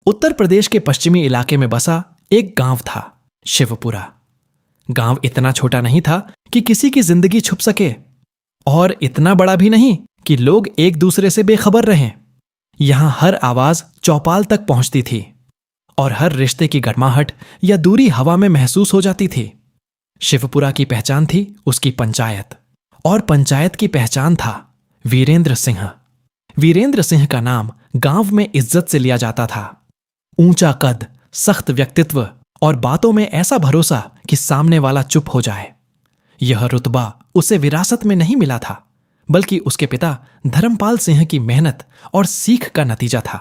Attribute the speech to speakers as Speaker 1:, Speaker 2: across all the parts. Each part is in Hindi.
Speaker 1: उत्तर प्रदेश के पश्चिमी इलाके में बसा एक गांव था, शिवपुरा। गांव इतना छोटा नहीं था कि किसी की जिंदगी छुप सके, और इतना बड़ा भी नहीं कि लोग एक दूसरे से बेखबर रहें। यहां हर आवाज चौपाल तक पहुंचती थी और हर रिश्ते की गर्माहट या दूरी हवा में महसूस हो जाती थी। शिवपुरा की पहचान थी उसकी पंचायत, और पंचायत की पहचान था वीरेंद्र सिंह। वीरेंद्र सिंह का नाम गांव में इज्जत से लिया जाता था। ऊंचा कद, सख्त व्यक्तित्व और बातों में ऐसा भरोसा कि सामने वाला चुप हो जाए। यह रुतबा उसे विरासत में नहीं मिला था, बल्कि उसके पिता धर्मपाल सिंह की मेहनत और सीख का नतीजा था।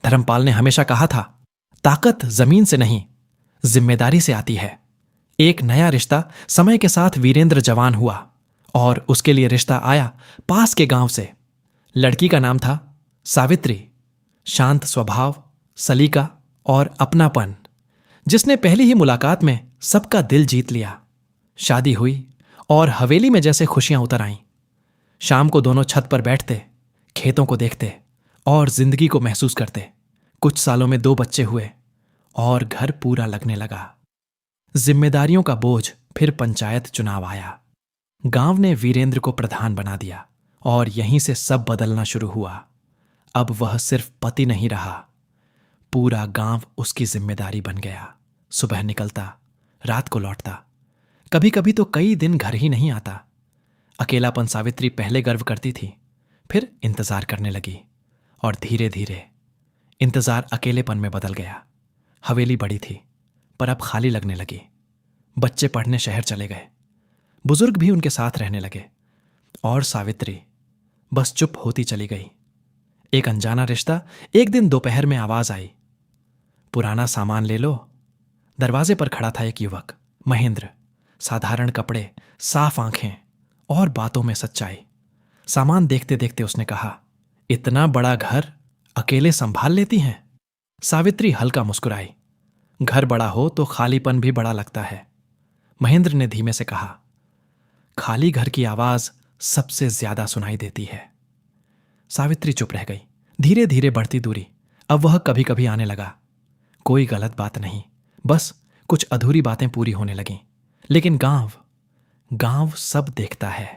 Speaker 1: धर्मपाल ने हमेशा कहा था, ताकत जमीन से नहीं, जिम्मेदारी से आती है। एक नया रिश्ता समय के साथ वीरेंद्र जवान हुआ, और उसके लिए रिश्ता आया पास के गांव से। लड़की का नाम था सावित्री। शांत स्वभाव, सलीका और अपनापन, जिसने पहली ही मुलाकात में सबका दिल जीत लिया। शादी हुई और हवेली में जैसे खुशियां उतर आईं। शाम को दोनों छत पर बैठते, खेतों को देखते और जिंदगी को महसूस करते। कुछ सालों में 2 बच्चे हुए और घर पूरा लगने लगा। जिम्मेदारियों का बोझ फिर पंचायत चुनाव आया। गांव ने वीरेंद्र को प्रधान बना दिया, और यहीं से सब बदलना शुरू हुआ। अब वह सिर्फ पति नहीं रहा, पूरा गांव उसकी जिम्मेदारी बन गया। सुबह निकलता, रात को लौटता, कभी कभी तो कई दिन घर ही नहीं आता। अकेलापन सावित्री पहले गर्व करती थी, फिर इंतजार करने लगी, और धीरे धीरे इंतजार अकेलेपन में बदल गया। हवेली बड़ी थी, पर अब खाली लगने लगी। बच्चे पढ़ने शहर चले गए, बुजुर्ग भी उनके साथ रहने लगे, और सावित्री बस चुप होती चली गई। एक अनजाना रिश्ता। एक दिन दोपहर में आवाज आई, पुराना सामान ले लो। दरवाजे पर खड़ा था एक युवक, महेंद्र। साधारण कपड़े, साफ आंखें और बातों में सच्चाई। सामान देखते देखते उसने कहा, इतना बड़ा घर अकेले संभाल लेती हैं? सावित्री हल्का मुस्कुराई। घर बड़ा हो तो खालीपन भी बड़ा लगता है। महेंद्र ने धीमे से कहा, खाली घर की आवाज सबसे ज्यादा सुनाई देती है। सावित्री चुप रह गई। धीरे धीरे बढ़ती दूरी। अब वह कभी कभी आने लगा। कोई गलत बात नहीं, बस कुछ अधूरी बातें पूरी होने लगीं। लेकिन गांव सब देखता है।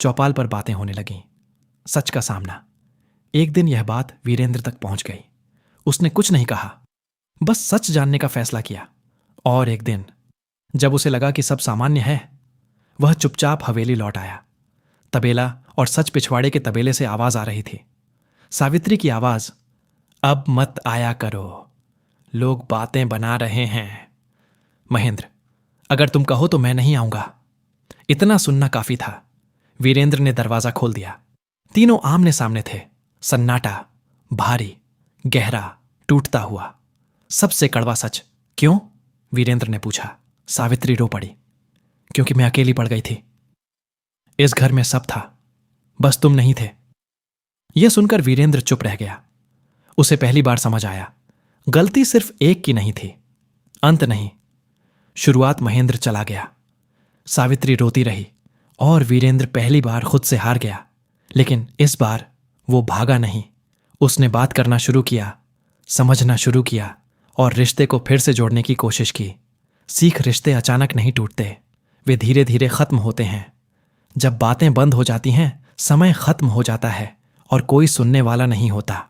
Speaker 1: चौपाल पर बातें होने लगीं, सच का सामना। एक दिन यह बात वीरेंद्र तक पहुंच गई। उसने कुछ नहीं कहा, बस सच जानने का फैसला किया। और एक दिन जब उसे लगा कि सब सामान्य है, वह चुपचाप हवेली लौट आया। तबेला और सच पिछवाड़े के तबेले से आवाज आ रही थी, सावित्री की आवाज, अब मत आया करो, लोग बातें बना रहे हैं। महेंद्र, अगर तुम कहो तो मैं नहीं आऊंगा। इतना सुनना काफी था। वीरेंद्र ने दरवाजा खोल दिया। तीनों आमने सामने थे। सन्नाटा, भारी, गहरा, टूटता हुआ। सबसे कड़वा सच। क्यों? वीरेंद्र ने पूछा। सावित्री रो पड़ी। क्योंकि मैं अकेली पड़ गई थी। इस घर में सब था, बस तुम नहीं थे। यह सुनकर वीरेंद्र चुप रह गया। उसे पहली बार समझ आया, गलती सिर्फ एक की नहीं थी, अंत नहीं, शुरुआत। महेंद्र चला गया, सावित्री रोती रही, और वीरेंद्र पहली बार खुद से हार गया। लेकिन इस बार वो भागा नहीं। उसने बात करना शुरू किया, समझना शुरू किया, और रिश्ते को फिर से जोड़ने की कोशिश की। सीख रिश्ते अचानक नहीं टूटते, वे धीरे धीरे खत्म होते हैं। जब बातें बंद हो जाती हैं, समय खत्म हो जाता है और कोई सुनने वाला नहीं होता।